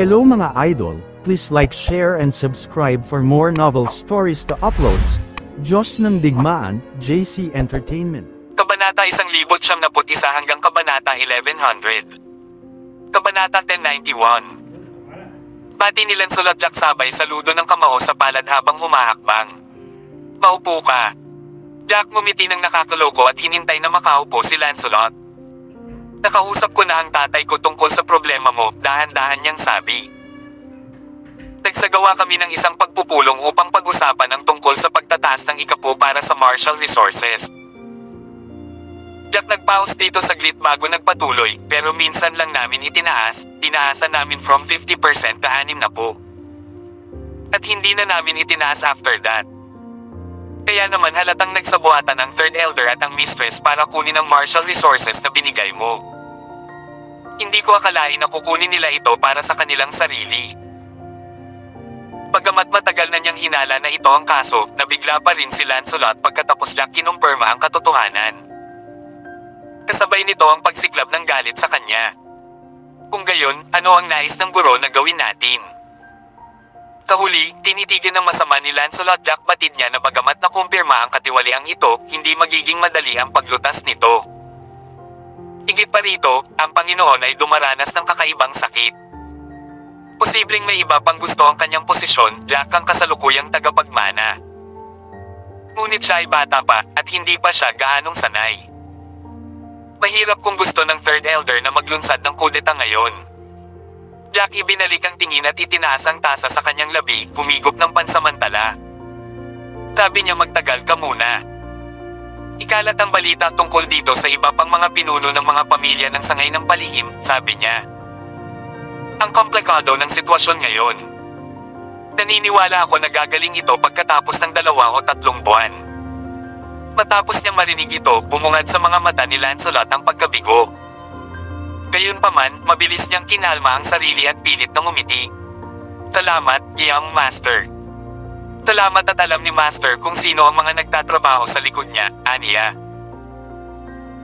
Hello mga idol, please like, share and subscribe for more novel stories to uploads. Diyos ng Digmaan, JC Entertainment. Kabanata 1991 hanggang Kabanata 1100. Kabanata 1091. Pati nilang sulat Jack sabay saludo ng kamao sa palad habang humahakbang. Maupo ka. Jack ngumiti ng nakakaloko at hinintay na makaupo si Lancelot. Nakausap ko na ang tatay ko tungkol sa problema mo, dahan-dahan niyang sabi. Nagsagawa kami ng isang pagpupulong upang pag-usapan ang tungkol sa pagtataas ng ikapo para sa Marshall Resources. Jack nagpause dito saglit bago nagpatuloy, pero minsan lang namin tinaasan namin from 50% to 60%. At hindi na namin itinaas after that. Kaya naman halatang nagsabuatan ang Third Elder at ang Mistress para kunin ang Marshall Resources na binigay mo. Hindi ko akalain na kukunin nila ito para sa kanilang sarili. Bagamat matagal na niyang hinala na ito ang kaso, nabigla pa rin si Lancelot pagkatapos Jack kinumpirma ang katotohanan. Kasabay nito ang pagsiklab ng galit sa kanya. Kung gayon, ano ang nais ng guro na gawin natin? Kahuli, tinitigan ng masama ni Lancelot Jack batid niya na bagamat nakumpirma ang katiwaliang ito, hindi magiging madali ang paglutas nito. Higit pa rito, ang Panginoon ay dumaranas ng kakaibang sakit. Posibleng may iba pang gusto ang kanyang posisyon, Jack ang kasalukuyang tagapagmana. Ngunit siya ay bata pa, at hindi pa siya gaanong sanay. Mahirap kung gusto ng Third Elder na maglunsad ng kudeta ngayon. Jack ibinalik ang tingin at itinaas ang tasa sa kanyang labi, humigop ng pansamantala. Sabi niya magtagal ka muna. Ikalat ang balita tungkol dito sa iba pang mga pinuno ng mga pamilya ng sangay ng palihim, sabi niya. Ang komplikado ng sitwasyon ngayon. Naniniwala ako na gagaling ito pagkatapos ng 2 o 3 buwan. Matapos niya marinig ito, bumungad sa mga mata ni Lancelot ang pagkabigo. Gayunpaman, mabilis niyang kinalma ang sarili at pilit na ngumiti. Salamat, Young Master. Salamat at alam ni Master kung sino ang mga nagtatrabaho sa likod niya, aniya.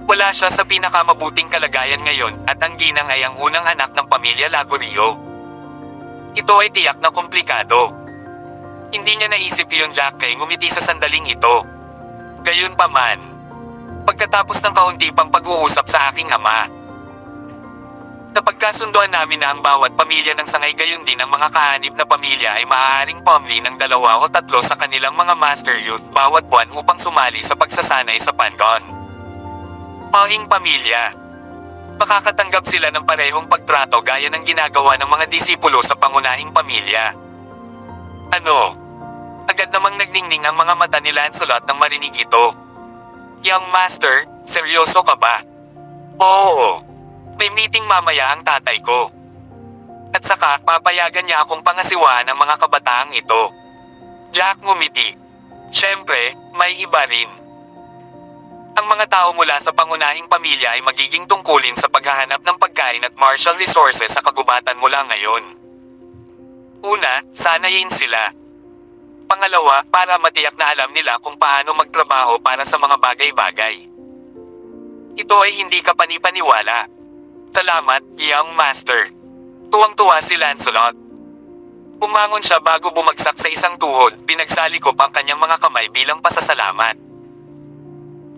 Wala siya sa pinakamabuting kalagayan ngayon at ang ginang ay ang unang anak ng pamilya Lagorio. Ito ay tiyak na komplikado. Hindi niya naisip iyon Jack kay ngumiti sa sandaling ito. Gayunpaman, pagkatapos ng kaunti pang pag-uusap sa aking ama, napagkasunduan namin na ang bawat pamilya ng sangay gayon din ang mga kaanib na pamilya ay maaaring pumili ng 2 o 3 sa kanilang mga master youth bawat buwan upang sumali sa pagsasanay sa Pangon. Pahing pamilya. Makakatanggap sila ng parehong pagtrato gaya ng ginagawa ng mga disipulo sa pangunahing pamilya. Ano? Agad namang nagningning ang mga mata ni Lancelot nang marinig ito. Young Master, seryoso ka ba? Oo. May meeting mamaya ang tatay ko. At saka, papayagan niya akong pangasiwaan ang mga kabataang ito. Jack ngumiti. Siyempre, may iba rin. Ang mga tao mula sa pangunahing pamilya ay magiging tungkulin sa paghahanap ng pagkain at Marshall Resources sa kagubatan mula ngayon. Una, sanayin sila. Pangalawa, para matiyak na alam nila kung paano magtrabaho para sa mga bagay-bagay. Ito ay hindi ka panipaniwala. Salamat, Young Master. Tuwang-tuwa si Lancelot. Umangon siya bago bumagsak sa isang tuhod, pinagsalikop ang kanyang mga kamay bilang pasasalamat.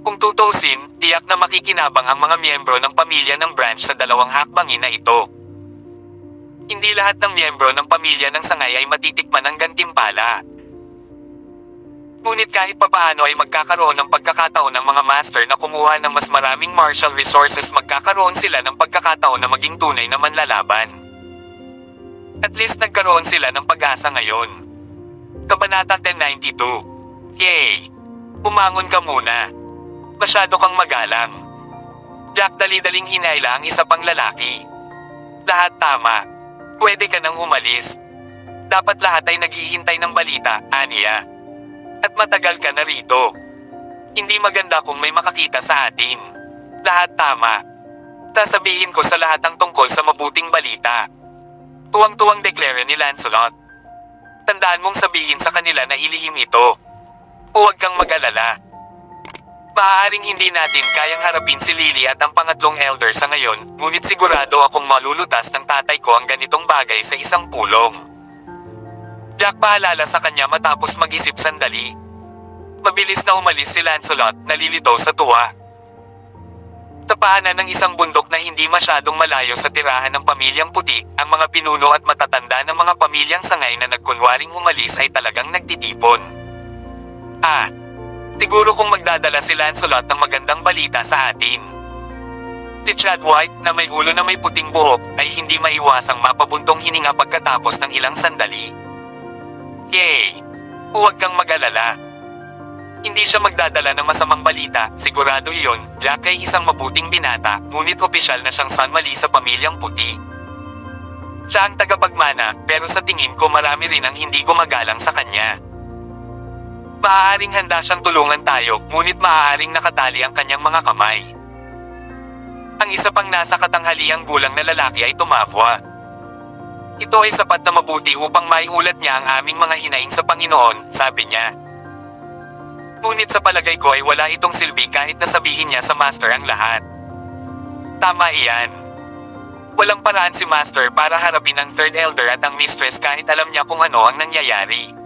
Kung tutuusin, tiyak na makikinabang ang mga miyembro ng pamilya ng branch sa 2 hakbangin na ito. Hindi lahat ng miyembro ng pamilya ng sangay ay matitikman ng gantimpala. Ngunit kahit papaano ay magkakaroon ng pagkakataon ng mga master na kumuha ng mas maraming Marshall Resources, magkakaroon sila ng pagkakataon na maging tunay na manlalaban. At least nagkaroon sila ng pag-asa ngayon. Kabanata 1092. Yay! Umangon ka muna. Masyado kang magalang. Jack dali-daling hinayla ang isa pang lalaki. Lahat tama. Pwede ka nang umalis. Dapat lahat ay naghihintay ng balita, aniya. At matagal ka na rito. Hindi maganda kung may makakita sa atin. Lahat tama. Sasabihin ko sa lahat ang tungkol sa mabuting balita. Tuwang-tuwang deklara ni Lancelot. Tandaan mong sabihin sa kanila na ilihim ito. Huwag kang mag-alala. Maaaring hindi natin kayang harapin si Lily at ang pangatlong elder sa ngayon, ngunit sigurado akong malulutas ng tatay ko ang ganitong bagay sa isang pulong. Jack paalala sa kanya matapos mag-isip sandali. Mabilis na umalis si Lancelot, nalilito sa tuwa. Tapaanan ng isang bundok na hindi masyadong malayo sa tirahan ng pamilyang puti, ang mga pinuno at matatanda ng mga pamilyang sangay na nagkunwaring umalis ay talagang nagtitipon. Siguro kung magdadala si Lancelot ng magandang balita sa atin. Si Chad White na may ulo na may puting buhok ay hindi maiwasang mapabuntong hininga pagkatapos ng ilang sandali. Yay! Huwag kang mag-alala. Hindi siya magdadala ng masamang balita, sigurado iyon. Jack ay isang mabuting binata, ngunit opisyal na siyang sanmali sa pamilyang puti. Siya ang tagapagmana, pero sa tingin ko marami rin ang hindi gumagalang sa kanya. Maaaring handa siyang tulungan tayo, ngunit maaaring nakatali ang kanyang mga kamay. Ang isa pang nasa katanghaliang gulang na lalaki ay tumafwa. Ito ay sapat na mabuti upang maiulat niya ang aming mga hinaing sa Panginoon, sabi niya. Ngunit sa palagay ko ay wala itong silbi kahit na sabihin niya sa Master ang lahat. Tama iyan. Walang paraan si Master para harapin ang Third Elder at ang Mistress kahit alam niya kung ano ang nangyayari.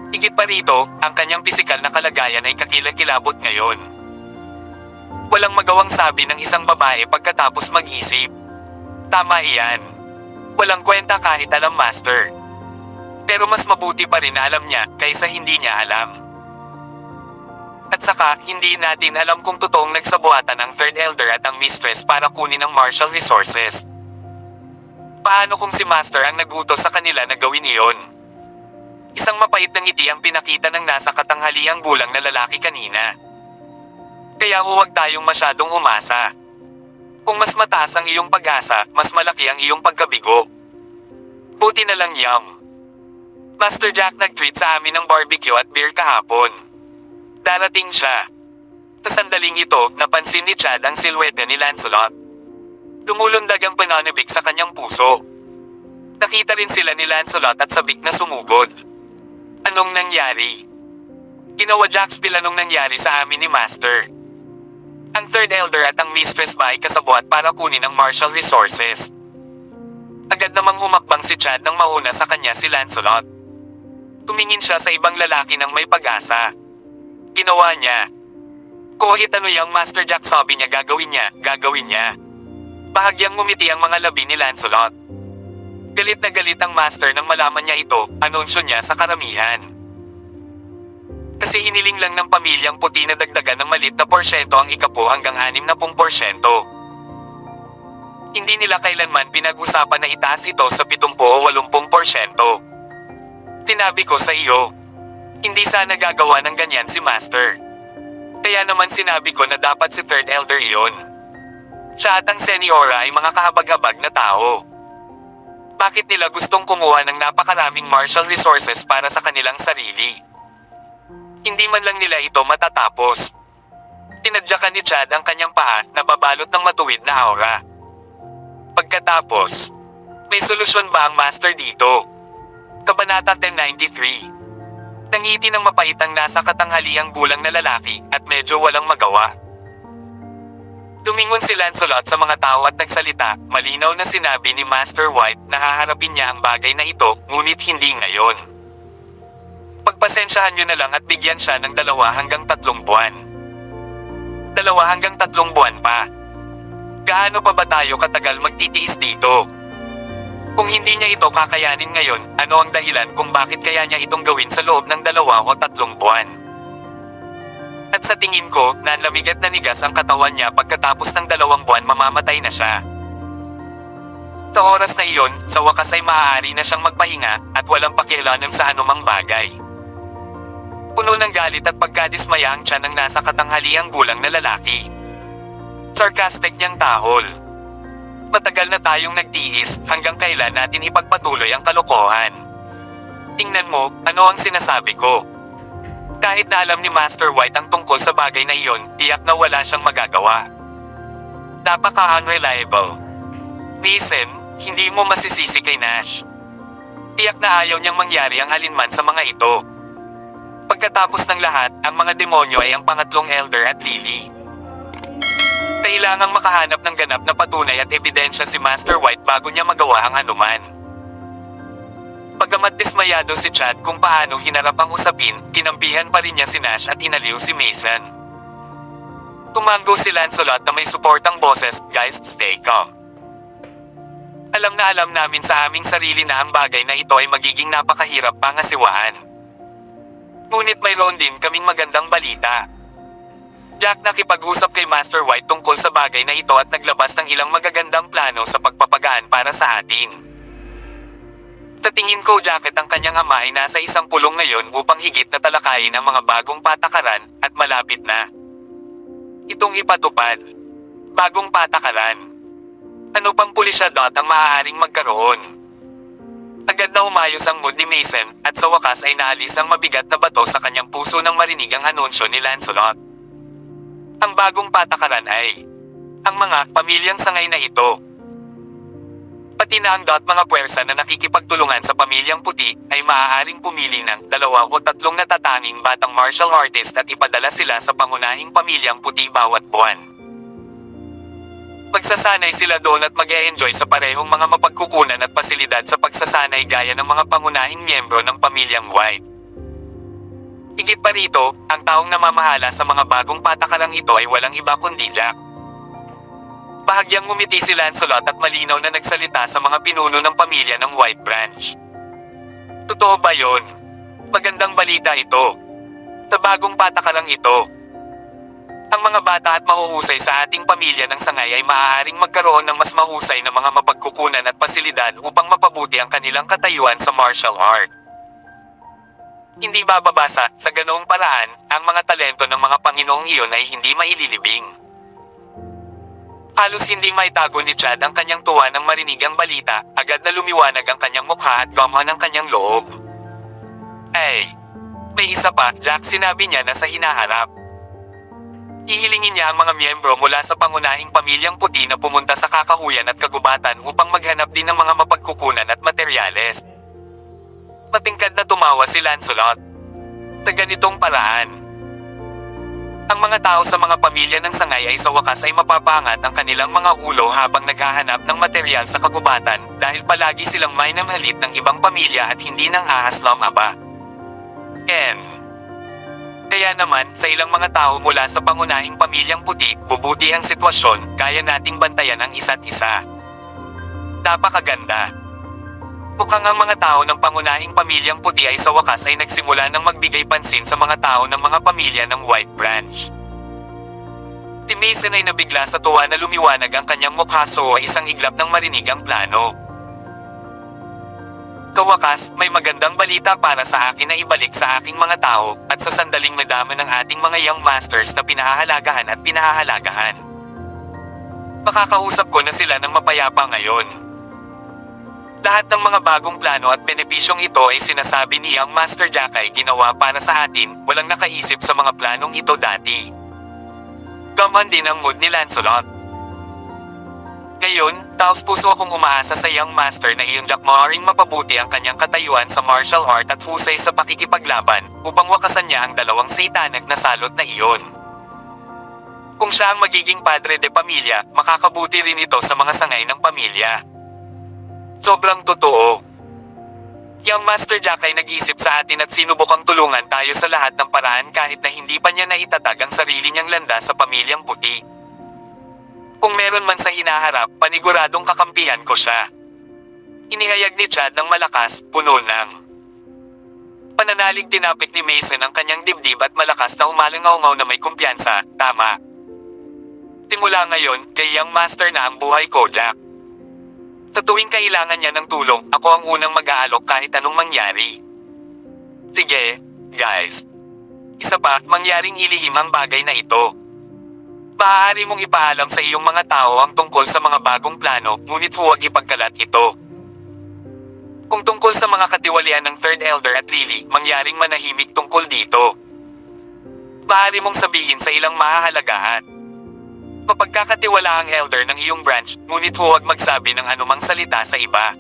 Higit pa rito, ang kanyang pisikal na kalagayan ay kakilakilabot ngayon. Walang magawang sabi ng isang babae pagkatapos mag-isip. Tama iyan. Walang kwenta kahit alam Master. Pero mas mabuti pa rin na alam niya kaysa hindi niya alam. At saka, hindi natin alam kung totoong nagsabuatan ang Third Elder at ang Mistress para kunin ang martial resources. Paano kung si Master ang nagutos sa kanila na gawin iyon? Isang mapait na ngiti ang pinakita ng nasa katanghaliang gulang na lalaki kanina. Kaya huwag tayong masyadong umasa. Kung mas mataas ang iyong pag-asa, mas malaki ang iyong pagkabigo. Buti na lang Young. Master Jack nag-treat sa amin ng barbecue at beer kahapon. Darating siya. Sa sandaling ito, napansin ni Chad ang silhwete ni Lancelot. Lumulundag ang pananabik sa kanyang puso. Nakita rin sila ni Lancelot at sabik na sumugod. Anong nangyari? Ginawa Jack spill anong nangyari sa amin ni Master. Ang Third Elder at ang Mistress ba ay kasabwat para kunin ang martial resources? Agad namang humakbang si Chad nang mauna sa kanya si Lancelot. Tumingin siya sa ibang lalaki ng may pag-asa. Ginawa niya. Kahit ano yung Master Jack sabi niya gagawin niya. Bahagyang ngumiti ang mga labi ni Lancelot. Galit na galit ang Master nang malaman niya ito, anunsyo niya sa karamihan. Kasi hiniling lang ng pamilyang puti na dagdagan ng malit na porsyento ang 10 hanggang 60%. Hindi nila kailanman pinag-usapan na itaas ito sa 70 o 80%. Tinabi ko sa iyo, hindi sana gagawa ng ganyan si Master. Kaya naman sinabi ko na dapat si Third Elder iyon. Siya at ang Seniora ay mga kahabag-habag na tao. Bakit nila gustong kumuha ng napakaraming martial resources para sa kanilang sarili? Hindi man lang nila ito matatapos. Tinadyakan ni Chad ang kanyang paa na babalot ng matuwid na aura. Pagkatapos, may solusyon ba ang Master dito? Kabanata 1093. Nangiti ng mapait ang nasa katanghaliang gulang na lalaki at medyo walang magawa. Tumingon si Lancelot sa mga tao at nagsalita, malinaw na sinabi ni Master White na haharapin niya ang bagay na ito, ngunit hindi ngayon. Pagpasensyahan niyo na lang at bigyan siya ng 2 hanggang 3 buwan. 2 hanggang 3 buwan pa. Gaano pa ba tayo katagal magtitiis dito? Kung hindi niya ito kakayanin ngayon, ano ang dahilan kung bakit kaya niya itong gawin sa loob ng 2 o 3 buwan? At sa tingin ko, nanlamig at nanigas ang katawan niya pagkatapos ng 2 buwan mamamatay na siya. Sa oras na iyon, sa wakas ay maaari na siyang magpahinga at walang pakialaman sa anumang bagay. Puno ng galit at pagkadismaya ang tiyan ng nasa katanghaliang gulang na lalaki. Sarcastic niyang tahol. Matagal na tayong nagtiis, hanggang kailan natin ipagpatuloy ang kalokohan? Tingnan mo, ano ang sinasabi ko? Kahit na alam ni Master White ang tungkol sa bagay na iyon, tiyak na wala siyang magagawa. Napaka-unreliable. Listen, hindi mo masisisi kay Nash. Tiyak na ayaw niyang mangyari ang alinman sa mga ito. Pagkatapos Pagkatapos ng lahat, ang mga demonyo ay ang pangatlong Elder at Lily. Kailangang makahanap ng ganap na patunay at ebidensya si Master White bago niya magawa ang anuman. Bagamat dismayado si Chad kung paano hinarap ang usapin, kinampihan pa rin niya si Nash at inaliw si Mason. Tumango si Lancelot na may suportang boses, "Guys, stay calm. Alam na alam namin sa aming sarili na ang bagay na ito ay magiging napakahirap pangasiwaan. Ngunit mayroon din kaming magandang balita." Jack nakipag-usap kay Master White tungkol sa bagay na ito at naglabas ng ilang magagandang plano sa pagpapagaan para sa atin. Sa tingin ko, Jacket, ang kanyang ama ay nasa isang pulong ngayon upang higit na talakayin ang mga bagong patakaran, at malapit na itong ipatupad. Bagong patakaran. Ano pang pulisya ang maaaring magkaroon? Agad na umayos ang mood ni Mason, at sa wakas ay naalis ang mabigat na bato sa kanyang puso nang marinig ang anunsyo ni Lancelot. Ang bagong patakaran ay ang mga pamilyang sangay na ito. Pati na ang mga puwersa na nakikipagtulungan sa pamilyang puti ay maaaring pumili ng 2 o 3 natatanging batang martial artist at ipadala sila sa pangunahing pamilyang puti bawat buwan. Magsasanay sila doon at mag-e-enjoy sa parehong mga mapagkukunan at pasilidad sa pagsasanay gaya ng mga pangunahing miyembro ng pamilyang White. Higit pa rito, ang taong namamahala sa mga bagong patakarang ito ay walang iba kundi Jack. Bahagyang ngumiti si Lancelot at malinaw na nagsalita sa mga pinuno ng pamilya ng White Branch. Totoo ba yon? Magandang balita ito. Sa bagong patakarang ito, ang mga bata at mahuhusay sa ating pamilya ng sangay ay maaaring magkaroon ng mas mahusay na mga mapagkukunan at pasilidad upang mapabuti ang kanilang katayuan sa martial art. Hindi bababasa, sa ganoong paraan, ang mga talento ng mga Panginoong iyon ay hindi maililibing. Halos hindi maitago ni Chad ang kanyang tuwa nang marinig ang balita, agad na lumiwanag ang kanyang mukha at gumana ang kanyang loob. Ay, may isa pa, Jack, sinabi niya na sa hinaharap. Ihilingin niya ang mga miyembro mula sa pangunahing pamilyang puti na pumunta sa kakahuyan at kagubatan upang maghanap din ng mga mapagkukunan at materyales. Matingkad na tumawa si Lancelot. Sa ganitong paraan, ang mga tao sa mga pamilya ng sangay ay sa wakas ay mapapangat ang kanilang mga ulo habang naghahanap ng materyal sa kagubatan dahil palagi silang may namhalit ng ibang pamilya at hindi ng ahas lamaba. Kaya naman, sa ilang mga tao mula sa pangunahing pamilyang puti, bubuti ang sitwasyon, kaya nating bantayan ang isa't isa. Napakaganda. Mukhang ang mga tao ng pangunahing pamilyang puti ay sa wakas ay nagsimula ng magbigay pansin sa mga tao ng mga pamilya ng White Branch. Si Mason ay nabigla sa tuwa na lumiwanag ang kanyang mukha so isang iglap ng marinig ang plano. Kawakas, may magandang balita para sa akin na ibalik sa aking mga tao, at sa sandaling madama ng ating mga young masters na pinahahalagahan at pinahahalagahan. Makakausap ko na sila ng mapayapa ngayon. Lahat ng mga bagong plano at benepisyong ito ay sinasabi ni Young Master Jack ay ginawa para sa atin, walang nakaisip sa mga planong ito dati. Gaman din ang mood ni Lancelot. Ngayon, taos puso akong umaasa sa Young Master na iyong Jack maaring mapabuti ang kanyang katayuan sa martial art at husay sa pakikipaglaban, upang wakasan niya ang dalawang satanak na salot na iyon. Kung siya ang magiging padre de pamilya, makakabuti rin ito sa mga sangay ng pamilya. Sobrang totoo. Young Master Jack ay nag-isip sa atin at sinubukang tulungan tayo sa lahat ng paraan kahit na hindi pa niya naitatag ang sarili niyang landas sa pamilyang puti. Kung meron man sa hinaharap, paniguradong kakampihan ko siya. Inihayag ni Chad ng malakas, puno ng pananalig. Tinapik ni Mason ang kanyang dibdib at malakas na umalangaw na may kumpiyansa, tama. Simula ngayon, kay Young Master na ang buhay ko, Jack. Sa tuwing kailangan niya ng tulong, ako ang unang mag-aalok kahit anong mangyari. Sige, guys. Isa pa, mangyaring ilihim ang bagay na ito. Maaari mong ipaalam sa iyong mga tao ang tungkol sa mga bagong plano, ngunit huwag ipagkalat ito. Kung tungkol sa mga katiwalian ng Third Elder at Lily, mangyaring manahimik tungkol dito. Maaari mong sabihin sa ilang mahahalagaan. Mapagkakatiwala ang Elder ng iyong branch, ngunit huwag magsabi ng anumang salita sa iba.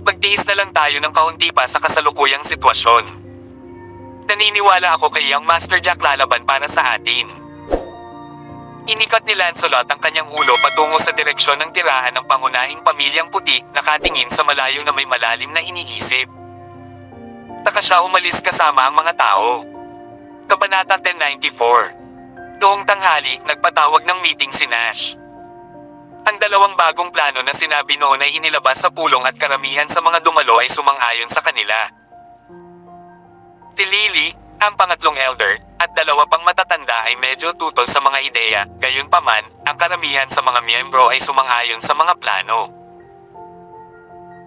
Magtiis na lang tayo ng kaunti pa sa kasalukuyang sitwasyon. Naniniwala ako kay Young Master Jack lalaban para sa atin. Inikat ni Lancelot ang kanyang ulo patungo sa direksyon ng tirahan ng pangunahing pamilyang puti, nakatingin sa malayo na may malalim na iniisip. Taka siya umalis kasama ang mga tao. Kabanata 1094. Noong tanghali, nagpatawag ng meeting si Nash. Ang dalawang bagong plano na sinabi noon ay inilabas sa pulong at karamihan sa mga dumalo ay sumang-ayon sa kanila. Si Lily, ang pangatlong elder, at dalawa pang matatanda ay medyo tutol sa mga ideya, gayunpaman, ang karamihan sa mga miyembro ay sumang-ayon sa mga plano.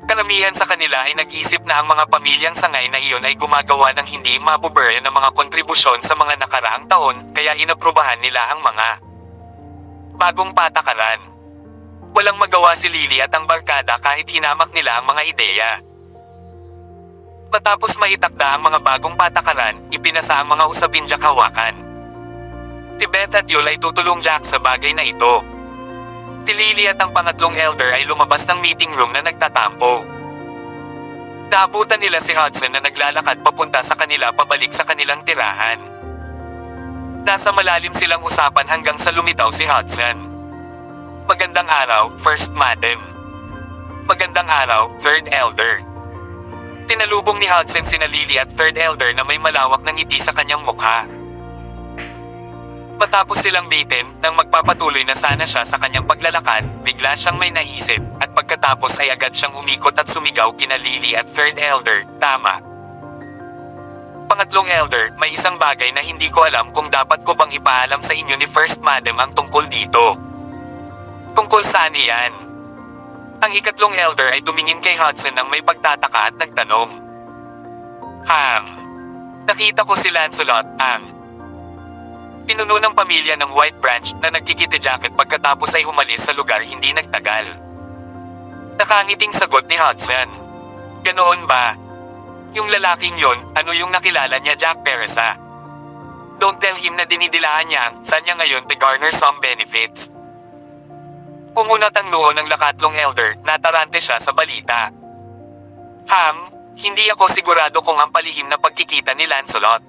Karamihan sa kanila ay nag-isip na ang mga pamilyang sangay na iyon ay gumagawa ng hindi mabuburya ng mga kontribusyon sa mga nakaraang taon, kaya inaprubahan nila ang mga bagong patakaran. Walang magawa si Lily at ang barkada kahit hinamak nila ang mga ideya. Matapos maitakda ang mga bagong patakaran, ipinasa ang mga usapin Jack hawakan. Si Beth at Yul ay tutulong Jack sa bagay na ito. Si Lily at ang pangatlong elder ay lumabas ng meeting room na nagtatampo. Naabutan nila si Hudson na naglalakad papunta sa kanila pabalik sa kanilang tirahan. Nasa malalim silang usapan hanggang sa lumitaw si Hudson. Magandang araw, First Madam. Magandang araw, Third Elder. Tinalubong ni Hudson sina Lily at Third Elder na may malawak na ngiti sa kanyang mukha. Matapos silang bitin, nang magpapatuloy na sana siya sa kanyang paglalakad, bigla siyang may naisip, at pagkatapos ay agad siyang umikot at sumigaw kina Lily at Third Elder, tama. Pangatlong Elder, may isang bagay na hindi ko alam kung dapat ko bang ipaalam sa inyo ni First Madam ang tungkol dito. Tungkol saan iyan? Ang ikatlong elder ay tumingin kay Hudson nang may pagtataka at nagtanong. Nakita ko si Lancelot, ang pinuno ng pamilya ng White Branch na nagkikite jacket pagkatapos ay umalis sa lugar hindi nagtagal. Nakangiting sagot ni Hudson. Ganoon ba? Yung lalaking yon, ano yung nakilala niya Jack Pereza? Don't tell him na dinidilaan niya saan niya ngayon to garner some benefits. Pumunat ang noo ng lakatlong elder, natarante siya sa balita. Hindi ako sigurado kung ang palihim na pagkikita ni Lancelot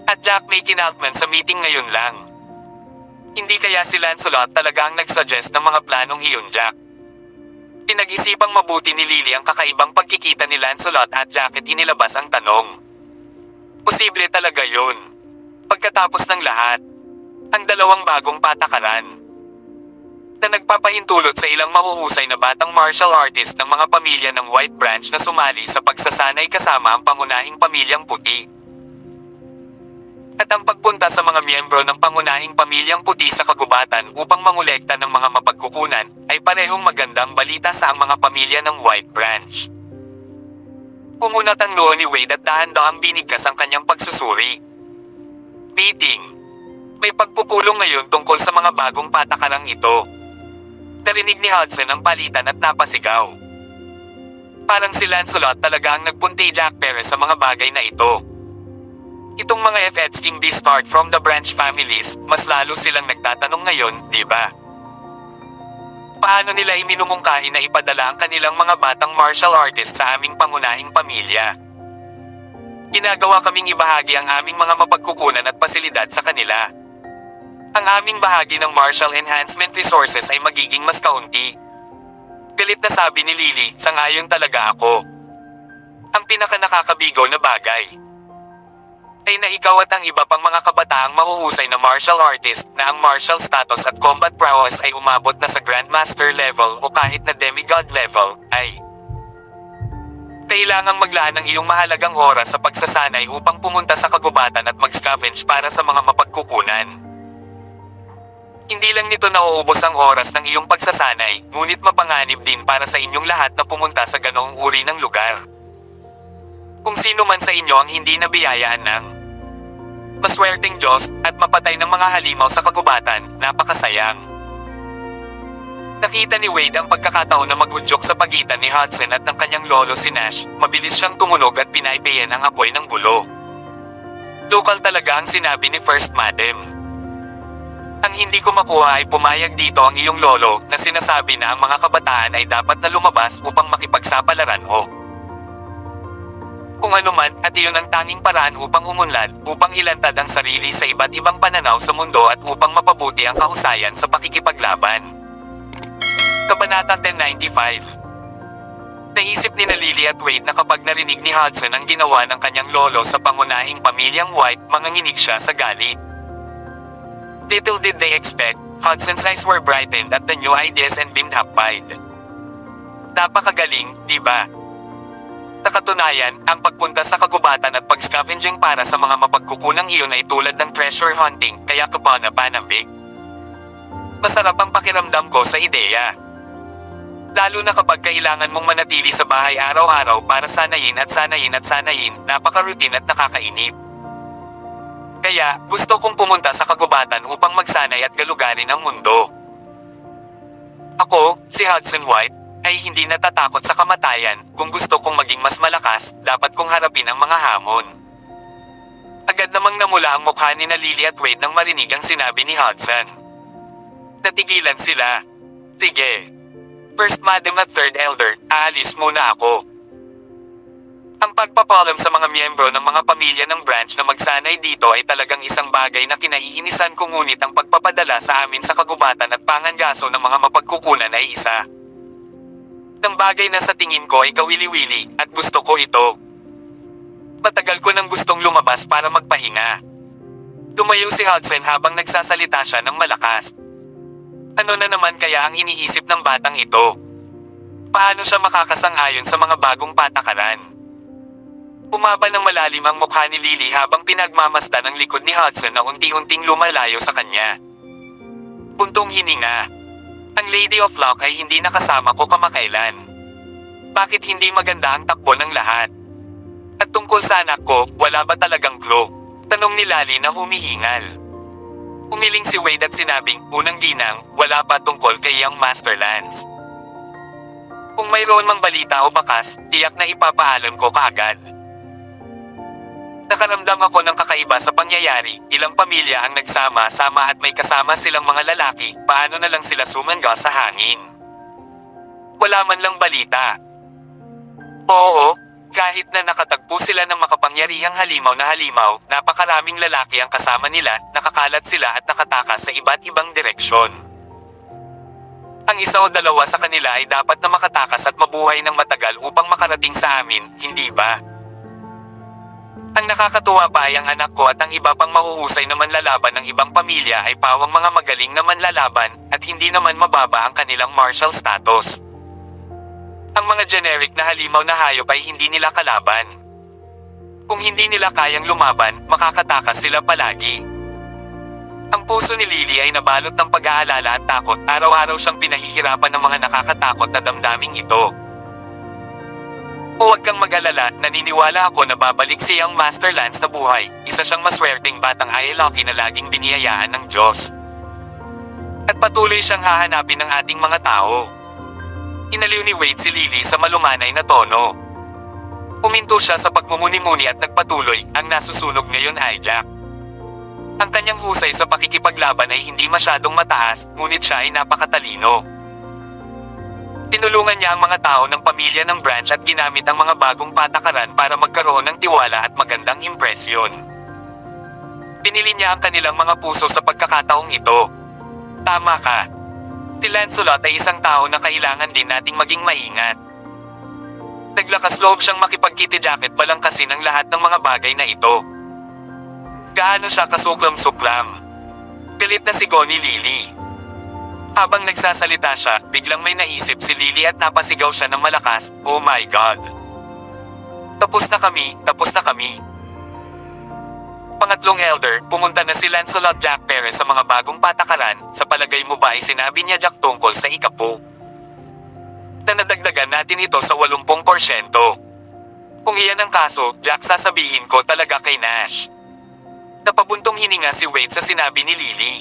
at Jack may kinaltman sa meeting ngayon lang. Hindi kaya si Lancelot talaga ang nagsuggest ng mga planong iyon, Jack? Pinag-isipang mabuti ni Lily ang kakaibang pagkikita ni Lancelot at Jack at inilabas ang tanong. Posible talaga yun. Pagkatapos ng lahat, ang dalawang bagong patakaran na nagpapahintulot sa ilang mahuhusay na batang martial artist ng mga pamilya ng White Branch na sumali sa pagsasanay kasama ang pangunahing pamilyang puti. At ang pagpunta sa mga miyembro ng pangunahing pamilyang puti sa kagubatan upang mangolekta ng mga mapagkukunan ay parehong magandang balita sa ang mga pamilya ng White Branch. Pumunat ang noo ni Wade at dahan-dahang binigkas ang kanyang pagsusuri. Meeting. May pagpupulong ngayon tungkol sa mga bagong patakarang ito. Narinig ni Hudson ang palitan at napasigaw. Parang si Lancelot talaga ang nagpunti Jack Perez sa mga bagay na ito. Itong mga FEDs king be start from the branch families, mas lalo silang nagtatanong ngayon, di ba? Paano nila iminumungkahi na ipadala ang kanilang mga batang martial artist sa aming pangunahing pamilya? Ginagawa kaming ibahagi ang aming mga mapagkukunan at pasilidad sa kanila. Ang aming bahagi ng martial enhancement resources ay magiging mas kaunti. Galit na sabi ni Lily, sangayon talaga ako. Ang pinakanakakabigaw na bagay ay na ikaw at ang iba pang mga kabataang mahuhusay na martial artist na ang martial status at combat prowess ay umabot na sa Grandmaster level o kahit na demigod level, ay kailangang maglaan ng iyong mahalagang oras sa pagsasanay upang pumunta sa kagubatan at mag-scavenge para sa mga mapagkukunan. Hindi lang nito nauubos ang oras ng iyong pagsasanay, ngunit mapanganib din para sa inyong lahat na pumunta sa ganoong uri ng lugar. Kung sino man sa inyo ang hindi nabiyayaan ng maswerteng Diyos at mapatay ng mga halimaw sa kagubatan, napakasayang. Nakita ni Wade ang pagkakataon na mag-udyok sa pagitan ni Hudson at ng kanyang lolo si Nash, mabilis siyang tumunog at pinaipayan ang apoy ng gulo. Lokal talaga ang sinabi ni First Madam. Ang hindi ko makuha ay pumayag dito ang iyong lolo na sinasabi na ang mga kabataan ay dapat na lumabas upang makipagsapalaran o Kung ano man, at iyon ang tanging paraan upang umunlad, upang ilantad ang sarili sa iba't ibang pananaw sa mundo at upang mapabuti ang kahusayan sa pakikipaglaban. Kabanata 1095. Naisip ni Lily at Wade na kapag narinig ni Hudson ang ginawa ng kanyang lolo sa pangunahing pamilyang White, manganginig siya sa galit. Little did they expect, Hudson's eyes were brightened at the new ideas and beamed happy. Napakagaling, di ba? Sa katunayan, ang pagpunta sa kagubatan at pag-scavenging para sa mga mapagkukunang iyon ay tulad ng treasure hunting, kaya kapanapanabik. Masarap ang pakiramdam ko sa ideya. Lalo na kapag kailangan mong manatili sa bahay araw-araw para sanayin, napaka-routine at nakakainip. Kaya, gusto kong pumunta sa kagubatan upang magsanay at galugarin ang mundo. Ako, si Hudson White, ay hindi natatakot sa kamatayan. Kung gusto kong maging mas malakas, dapat kong harapin ang mga hamon. Agad namang namula ang mukha ni Lily at Wade nang marinig ang sinabi ni Hudson. Natigilan sila. Sige. First Madam at Third Elder, aalis muna ako. Ang pagpapalam sa mga miyembro ng mga pamilya ng branch na magsanay dito ay talagang isang bagay na kinaiinisan ko, ngunit ang pagpapadala sa amin sa kagubatan at pangangaso ng mga mapagkukunan ay isa ng bagay na sa tingin ko ay kawili-wili, at gusto ko ito. Matagal ko nang gustong lumabas para magpahinga. Tumayo si Hudson habang nagsasalita siya ng malakas. Ano na naman kaya ang iniisip ng batang ito? Paano siya makakasang-ayon sa mga bagong patakaran? Umaba ng malalim ang mukha ni Lily habang pinagmamasdan ang likod ni Hudson na unti-unting lumalayo sa kanya. Buntong hininga. Ang Lady of Luck ay hindi nakasama ko kamakailan. Bakit hindi maganda ang takbo ng lahat? At tungkol sa anak ko, wala ba talagang clue? Tanong ni Lily na humihingal. Umiling si Wade at sinabing, unang ginang, wala pa tungkol kay Young Master Lance. Kung mayroon mang balita o bakas, tiyak na ipapaalam ko kaagad. Nakaramdam ako ng kakaiba sa pangyayari. Ilang pamilya ang nagsama-sama at may kasama silang mga lalaki, paano na lang sila sumangga sa hangin? Wala man lang balita. Oo, kahit na nakatagpo sila ng makapangyarihang halimaw na halimaw, napakaraming lalaki ang kasama nila, nakakalat sila at nakatakas sa iba't ibang direksyon. Ang isa o dalawa sa kanila ay dapat na makatakas at mabuhay ng matagal upang makarating sa amin, hindi ba? Ang nakakatuwa pa ay ang anak ko at ang iba pang mahuhusay na manlalaban ng ibang pamilya ay pawang mga magaling na manlalaban, at hindi naman mababa ang kanilang martial status. Ang mga generic na halimaw na hayop ay hindi nila kalaban. Kung hindi nila kayang lumaban, makakatakas sila palagi. Ang puso ni Lily ay nabalot ng pag-aalala at takot, araw-araw siyang pinahihirapan ng mga nakakatakot na damdaming ito. Huwag kang mag-alala, naniniwala ako na babalik si Young Master Lance na buhay. Isa siyang maswerteng batang lucky na laging biniyayaan ng Diyos. At patuloy siyang hahanapin ng ating mga tao. Inaliw ni Wade si Lily sa malumanay na tono. Huminto siya sa pagmumuni-muni at nagpatuloy, ang nasusunog ngayon ay Jack. Ang kanyang husay sa pakikipaglaban ay hindi masyadong mataas, ngunit siya ay napakatalino. Tinulungan niya ang mga tao ng pamilya ng branch at ginamit ang mga bagong patakaran para magkaroon ng tiwala at magandang impresyon. Pinili niya ang kanilang mga puso sa pagkakataong ito. Tama ka. Si Lancelot ay isang tao na kailangan din nating maging maingat. Naglakas loob siyang makipagkiti-jacket balangkasin ang lahat ng mga bagay na ito. Gaano siya kasuklam-suklam. Pilit na sigaw ni Lily. Habang nagsasalita siya, biglang may naisip si Lily at napasigaw siya ng malakas, "Oh my God! Tapos na kami, tapos na kami." Pangatlong elder, pumunta na si Lancelot Jack Perez sa mga bagong patakaran. Sa palagay mo ba ay sinabi niya Jack tungkol sa ikapo? Na nadagdagan natin ito sa 80%. Kung iyan ang kaso, Jack, sasabihin ko talaga kay Nash. Napabuntong hininga si Wade sa sinabi ni Lily.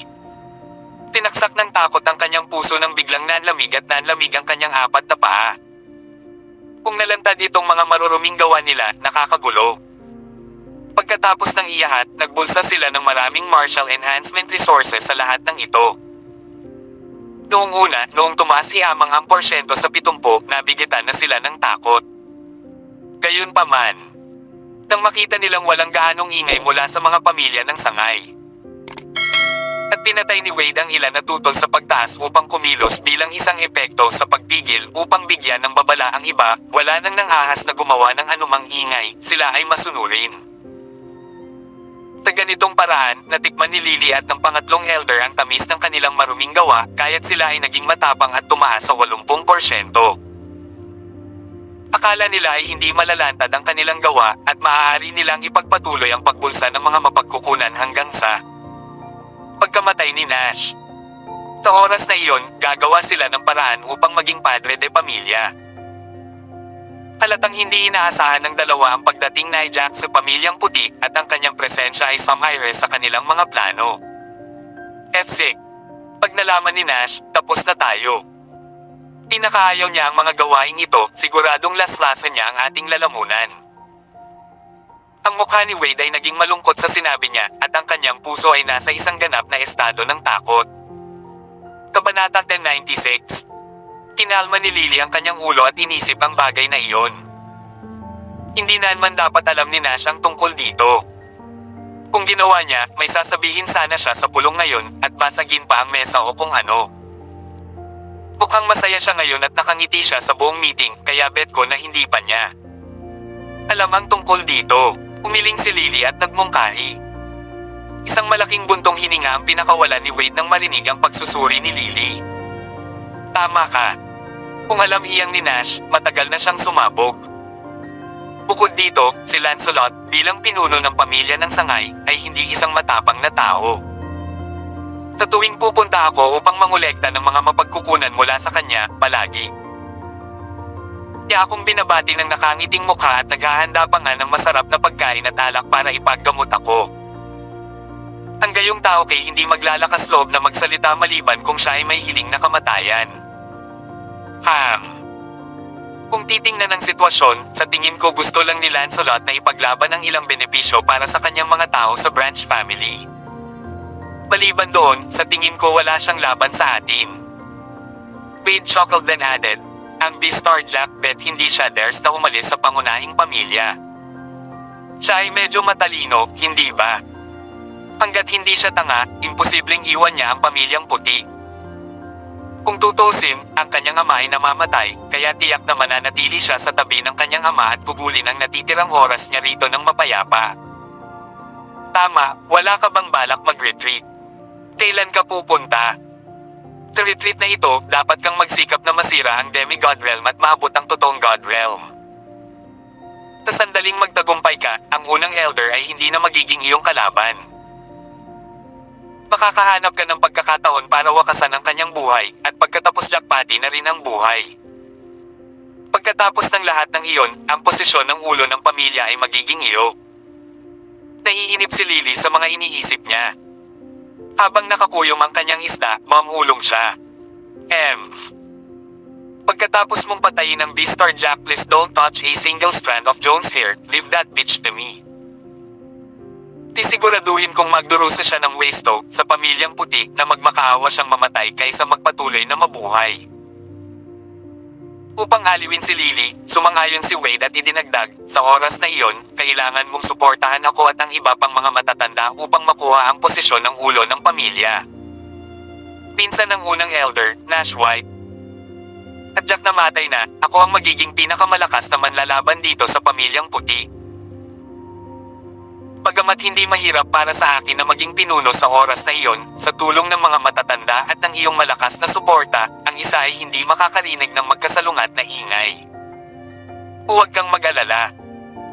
Tinaksak ng takot ang kanyang puso nang biglang nanlamig at nanlamig ang kanyang apat na paa. Kung nalantad itong mga maruruming gawa nila, nakakagulo. Pagkatapos ng iyahat, nagbulsa sila ng maraming martial enhancement resources sa lahat ng ito. Noong una, noong tumaas iamang ang porsyento sa 70, nabigitan na sila ng takot. Gayunpaman, Nang makita nilang walang gaanong ingay mula sa mga pamilya ng sangay. At pinatay ni Wade ang ilan na tutol sa pagtaas upang kumilos bilang isang epekto sa pagpigil upang bigyan ng babala ang iba, wala nang nangahas na gumawa ng anumang ingay, sila ay masunurin. Sa ganitong paraan, natikman ni Lily at ng pangatlong elder ang tamis ng kanilang maruming gawa, kaya't sila ay naging matapang at tumaas sa 80%. Akala nila ay hindi malalantad ang kanilang gawa at maaari nilang ipagpatuloy ang pagbulsa ng mga mapagkukunan hanggang sa pagkamatay ni Nash. Sa oras na iyon, gagawa sila ng paraan upang maging padre de pamilya. Halatang hindi inaasahan ng dalawa ang pagdating ni Jack sa pamilyang puti at ang kanyang presensya ay sumire sa kanilang mga plano. F6. Pag nalaman ni Nash, tapos na tayo. Pinakaayaw niya ang mga gawaing ito, siguradong laslasan niya ang ating lalamunan. Ang mukha ni Wade ay naging malungkot sa sinabi niya at ang kanyang puso ay nasa isang ganap na estado ng takot. Kabanata 1096. Kinalma ni Lily ang kanyang ulo at inisip ang bagay na iyon. Hindi naman dapat alam ni Nash ang tungkol dito. Kung ginawa niya, may sasabihin sana siya sa pulong ngayon at basagin pa ang mesa o kung ano. Mukhang masaya siya ngayon at nakangiti siya sa buong meeting, kaya bet ko na hindi pa niya alam ang tungkol dito. Umiling si Lily at nagmungkahi. Isang malaking buntong hininga ang pinakawalan ni Wade nang marinig ang pagsusuri ni Lily. Tama ka. Kung alam iyang ni Nash, matagal na siyang sumabog. Bukod dito, si Lancelot, bilang pinuno ng pamilya ng sangay, ay hindi isang matapang na tao. Sa tuwing pupunta ako upang mangolekta ng mga mapagkukunan mula sa kanya, palagi kaya akong binabati ng nakangiting mukha at naghahanda pa nga ng masarap na pagkain at alak para ipaggamot ako. Ang gayong tao kay hindi maglalakas loob na magsalita maliban kung siya ay may hiling na kamatayan. Kung titingnan ang sitwasyon, sa tingin ko gusto lang ni Lancelot na ipaglaban ang ilang benepisyo para sa kanyang mga tao sa Branch family. Maliban doon, sa tingin ko wala siyang laban sa atin. Wade chuckled then added, ang B-Star Jack bet hindi siya dares na umalis sa pangunahing pamilya. Siya ay medyo matalino, hindi ba? Hanggat hindi siya tanga, imposibleng iwan niya ang pamilyang puti. Kung tutusin, ang kanyang ama ay namamatay, kaya tiyak na mananatili siya sa tabi ng kanyang ama at gugulin ang natitirang oras niya rito ng mapayapa. Tama, wala ka bang balak mag-retreat? Kailan ka pupunta? Sa retreat na ito, dapat kang magsikap na masira ang Demigod Realm at maabot ang totoong God Realm. Sa sandaling magtagumpay ka, ang unang elder ay hindi na magiging iyong kalaban. Makakahanap ka ng pagkakataon para wakasan ang kanyang buhay, at pagkatapos jackpoti na rin ang buhay. Pagkatapos ng lahat ng iyon, ang posisyon ng ulo ng pamilya ay magiging iyo. Naiinip si Lily sa mga iniisip niya. Habang nakakuyom ang kanyang isda, mamulong siya. Pagkatapos mong patayin ang B-Star Jack, please don't touch a single strand of Jones' hair, leave that bitch to me. Tisiguraduhin kong magdurusa siya ng wasto sa pamilyang puti na magmakaawa siyang mamatay kaysa magpatuloy na mabuhay. Upang aliwin si Lily, sumangayon si Wade at idinagdag, sa oras na iyon, kailangan mong suportahan ako at ang iba pang mga matatanda upang makuha ang posisyon ng ulo ng pamilya. Pinsan ng unang elder, Nash White. At Jack namatay na, ako ang magiging pinakamalakas na manlalaban dito sa pamilyang puti. Bagamat hindi mahirap para sa akin na maging pinuno sa oras na iyon, sa tulong ng mga matatanda at ng iyong malakas na suporta, ang isa ay hindi makakarinig ng magkasalungat na ingay. Huwag kang mag-alala.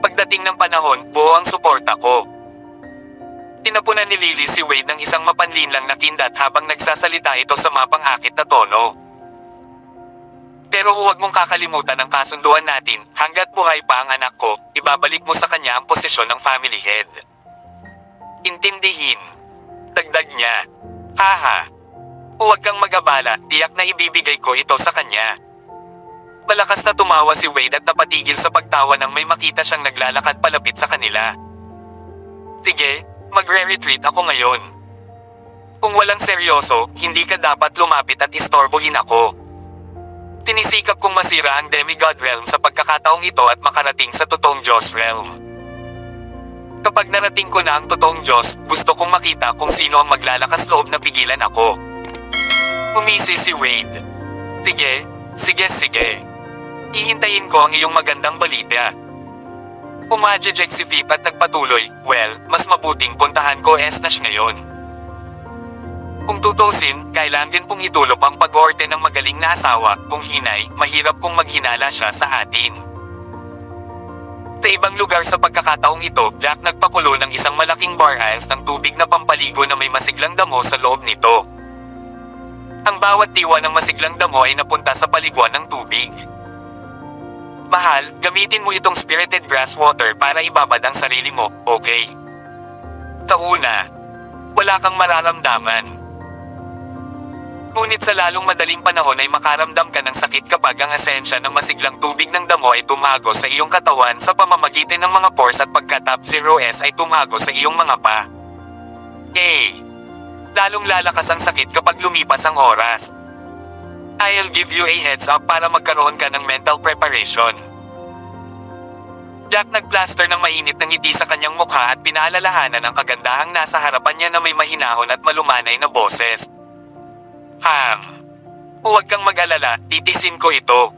Pagdating ng panahon, buo ang suporta ko. Tinapunan ni Lily si Wade ng isang mapanlinlang na kindat habang nagsasalita ito sa mapang-akit na tono. Pero huwag mong kakalimutan ang kasunduan natin, hanggat buhay pa ang anak ko, ibabalik mo sa kanya ang posisyon ng family head. Intindihin. Dagdag niya. Haha. Huwag kang mag-abala, tiyak na ibibigay ko ito sa kanya. Malakas na tumawa si Wade at napatigil sa pagtawa nang may makita siyang naglalakad palapit sa kanila. Sige, magre-retreat ako ngayon. Kung walang seryoso, hindi ka dapat lumapit at istorbohin ako. Tinisikap kong masira ang Demigod Realm sa pagkakataong ito at makarating sa totoong Diyos Realm. Kapag narating ko na ang totoong Diyos, gusto kong makita kung sino ang maglalakas loob na pigilan ako. Umisi si Wade. Sige. Hihintayin ko ang iyong magandang balita. Umadjejek si Vip at nagpatuloy, well, mas mabuting puntahan ko Nash ngayon. Kung tutusin, kailangan pong itulop ang pag-orte ng magaling na asawa, kung hinay, mahirap kung maghinala siya sa atin. Sa ibang lugar sa pagkakataong ito, Jack nagpakulo ng isang malaking bar ice ng tubig na pampaligo na may masiglang damo sa loob nito. Ang bawat diwa ng masiglang damo ay napunta sa paliguan ng tubig. Mahal, gamitin mo itong spirited grass water para ibabad ang sarili mo, okay? Sa una, wala kang mararamdaman. Ngunit sa lalong madaling panahon ay makaramdam ka ng sakit kapag ang esensya ng masiglang tubig ng damo ay tumago sa iyong katawan sa pamamagitan ng mga pores at pagka-top 0s ay tumago sa iyong mga pa. Lalong lalakas ang sakit kapag lumipas ang oras. I'll give you a heads up para magkaroon ka ng mental preparation. Jack nagplaster ng mainit ng ngiti sa kanyang mukha at pinaalalahanan ang kagandahang nasa harapan niya na may mahinahon at malumanay na boses. Huwag kang mag-alala, titisin ko ito.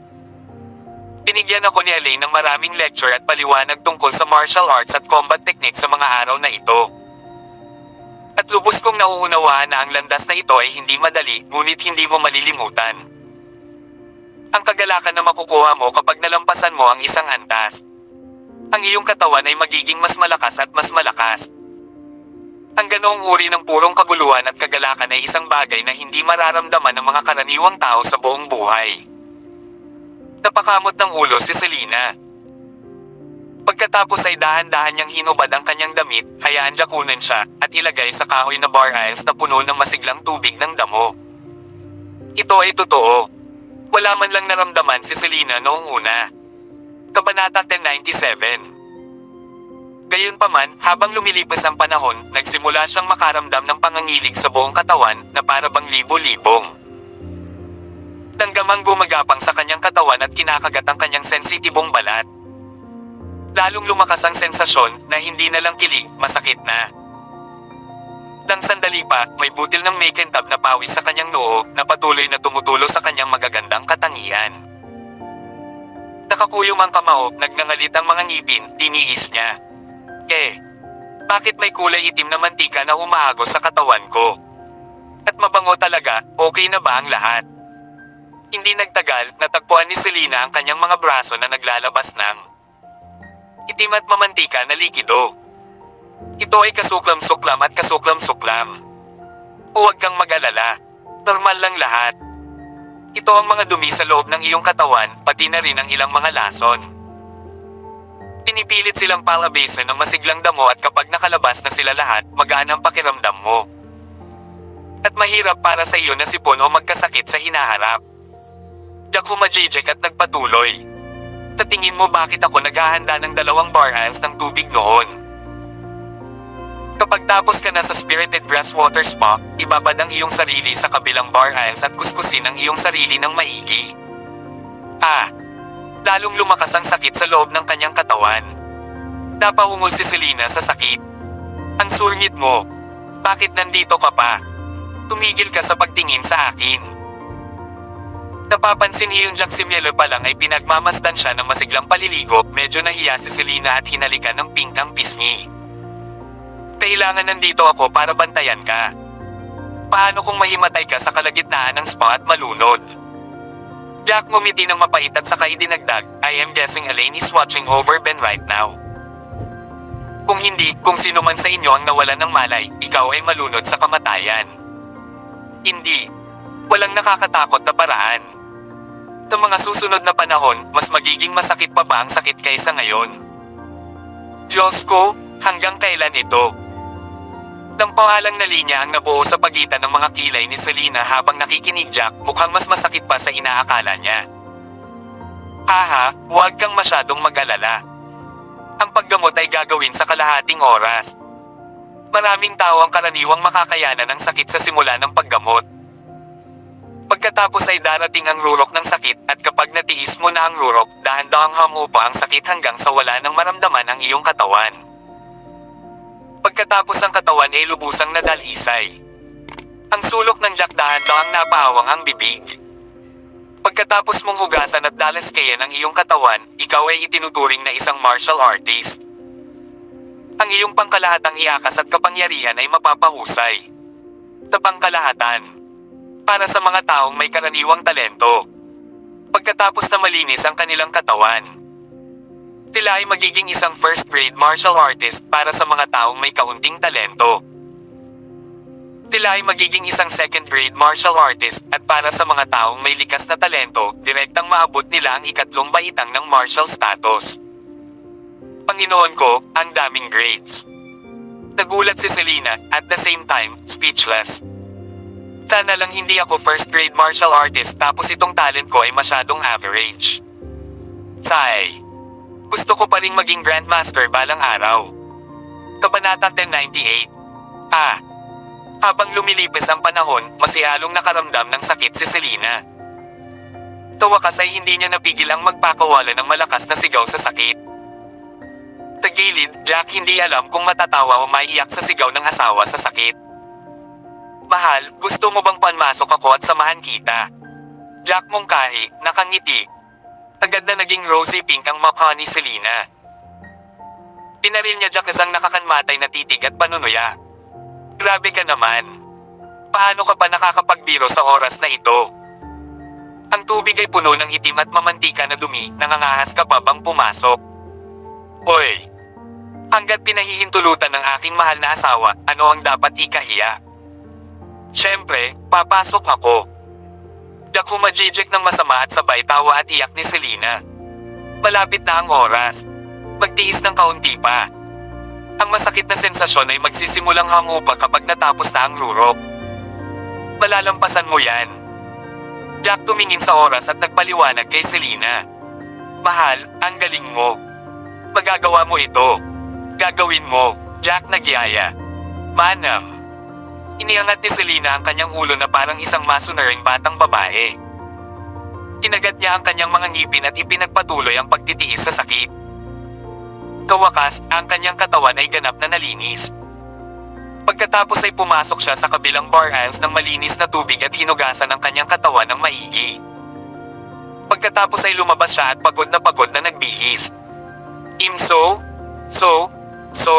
Binigyan ako ni Elaine ng maraming lecture at paliwanag tungkol sa martial arts at combat technique sa mga araw na ito. At lubos kong nauunawaan na ang landas na ito ay hindi madali, ngunit hindi mo malilimutan. Ang kagalakan na makukuha mo kapag nalampasan mo ang isang antas. Ang iyong katawan ay magiging mas malakas at mas malakas. Ang ganoong uri ng purong kaguluhan at kagalakan ay isang bagay na hindi mararamdaman ng mga karaniwang tao sa buong buhay. Napakamot ng ulo si Selena. Pagkatapos ay dahan-dahan niyang hinubad ang kanyang damit, hayaan jakunan siya, at ilagay sa kahoy na bar ice na puno ng masiglang tubig ng damo. Ito ay totoo. Wala man lang naramdaman si Selena noong una. Kabanata 1097. Gayunpaman, habang lumilipas ang panahon, nagsimula siyang makaramdam ng pangangilig sa buong katawan na para bang libo-libong. Nanggamang gumagapang sa kanyang katawan at kinakagat ang kanyang sensitibong balat. Lalong lumakas ang sensasyon na hindi na lang kilig, masakit na. Nang sandali pa, may butil ng makintab na pawis sa kanyang noo na patuloy na tumutulo sa kanyang magagandang katangian. Nakakuyom ang kamao, nagngangalit ang mga ngipin, tiniis niya. Bakit may kulay itim na mantika na umaagos sa katawan ko? At mabango talaga, okay na ba ang lahat? Hindi nagtagal, natagpuan ni Selena ang kanyang mga braso na naglalabas ng itim at mamantika na likido. Ito ay kasuklam-suklam at kasuklam-suklam. Huwag kang mag-alala. Normal lang lahat. Ito ang mga dumi sa loob ng iyong katawan, pati na rin ang ilang mga lason. Pinipilit silang palabasan ng masiglang damo at kapag nakalabas na sila lahat, magaan ang pakiramdam mo. At mahirap para sa iyo na sipon o magkasakit sa hinaharap. Jack humajijek at nagpatuloy. Sa tingin mo bakit ako naghahanda ng 2 bar ice ng tubig noon? Kapag tapos ka na sa spirited grass water spa, ibabad ang iyong sarili sa kabilang bar ice at kuskusin ang iyong sarili ng maigi. Lalong lumakas ang sakit sa loob ng kanyang katawan. Napahungol si Selena sa sakit. Ang sungit mo. Bakit nandito ka pa? Tumigil ka sa pagtingin sa akin. Napapansin ni yung Jack si Mielo pa lang ay pinagmamasdan siya ng masiglang paliligo, medyo nahiya si Selena at hinalikan ng pink ang pisngi. Kailangan nandito ako para bantayan ka. Paano kung mahimatay ka sa kalagitnaan ng spa at malunod? Jack ngumiti ng mapait at saka idinagdag, I am guessing Elaine is watching over Ben right now. Kung hindi, kung sino man sa inyo ang nawalan ng malay, ikaw ay malunod sa kamatayan. Hindi. Walang nakakatakot na paraan. Sa mga susunod na panahon, mas magiging masakit pa ba ang sakit kaysa ngayon? Diyos ko, hanggang kailan ito? Nampawalang na linya ang nabuo sa pagitan ng mga kilay ni Selena habang nakikinig Jack, mukhang mas masakit pa sa inaakala niya. Huwag kang masyadong mag-alala. Ang paggamot ay gagawin sa kalahating oras. Maraming tao ang karaniwang makakayanan ng sakit sa simula ng paggamot. Pagkatapos ay darating ang rurok ng sakit at kapag natiis mo na ang rurok, dahan-dahang humupa ang sakit hanggang sa wala nang maramdaman ang iyong katawan. Pagkatapos ang katawan ay lubusang nadalisay. Ang sulok ng Jack dahan-dahang napaawang ang bibig. Pagkatapos mong hugasan at dalaskayan ang iyong katawan, ikaw ay itinuturing na isang martial artist. Ang iyong pangkalahatang iyakas at kapangyarihan ay mapapahusay. Pangkalahatan. Para sa mga taong may karaniwang talento. Pagkatapos na malinis ang kanilang katawan, tila ay magiging isang first-grade martial artist para sa mga taong may kaunting talento. Tila ay magiging isang second-grade martial artist at para sa mga taong may likas na talento, direktang maabot nila ang ikatlong baitang ng martial status. Panginoon ko, ang daming grades. Nagulat si Selena, at the same time, speechless. Sana lang hindi ako first-grade martial artist tapos itong talent ko ay masyadong average. Sigh. Gusto ko pa ring maging grandmaster balang araw. Kabanata 1098. Habang lumilipis ang panahon, mas ialong nakaramdam ng sakit si Selena. Tawakas ay hindi niya napigil ang magpakawala ng malakas na sigaw sa sakit. Tagilid, Jack hindi alam kung matatawa o maiiyak sa sigaw ng asawa sa sakit. Mahal, gusto mo bang panmasok ako at samahan kita? Jack mungkahi, nakangiti. Agad na naging rosy pink ang mukha ni Selena. Pinaril niya Jack isang nakakanmatay na titig at panunuya. Grabe ka naman. Paano ka pa nakakapagbiro sa oras na ito? Ang tubig ay puno ng itim at mamantika na dumi, nangangahas ka pa bang pumasok? Oy! Hanggat pinahihintulutan ng aking mahal na asawa, ano ang dapat ikahiya? Siyempre, papasok ako. Jack humajijik ng masama at sabay tawa at iyak ni Selena. Malapit na ang oras. Magtiis ng kaunti pa. Ang masakit na sensasyon ay magsisimulang hangupa kapag natapos na ang rurok. Malalampasan mo yan. Jack tumingin sa oras at nagpaliwanag kay Selena. Mahal, ang galing mo. Magagawa mo ito. Gagawin mo, Jack nagyaya. Manam. Iniangat ni Selena ang kanyang ulo na parang isang masunuring batang babae. Kinagat niya ang kanyang mga ngipin at ipinagpatuloy ang pagtitiis sa sakit. Kawakas, ang kanyang katawan ay ganap na nalinis. Pagkatapos ay pumasok siya sa kabilang bar aisles ng malinis na tubig at hinugasan ang kanyang katawan ng maigi. Pagkatapos ay lumabas siya at pagod na nagbihis. I'm so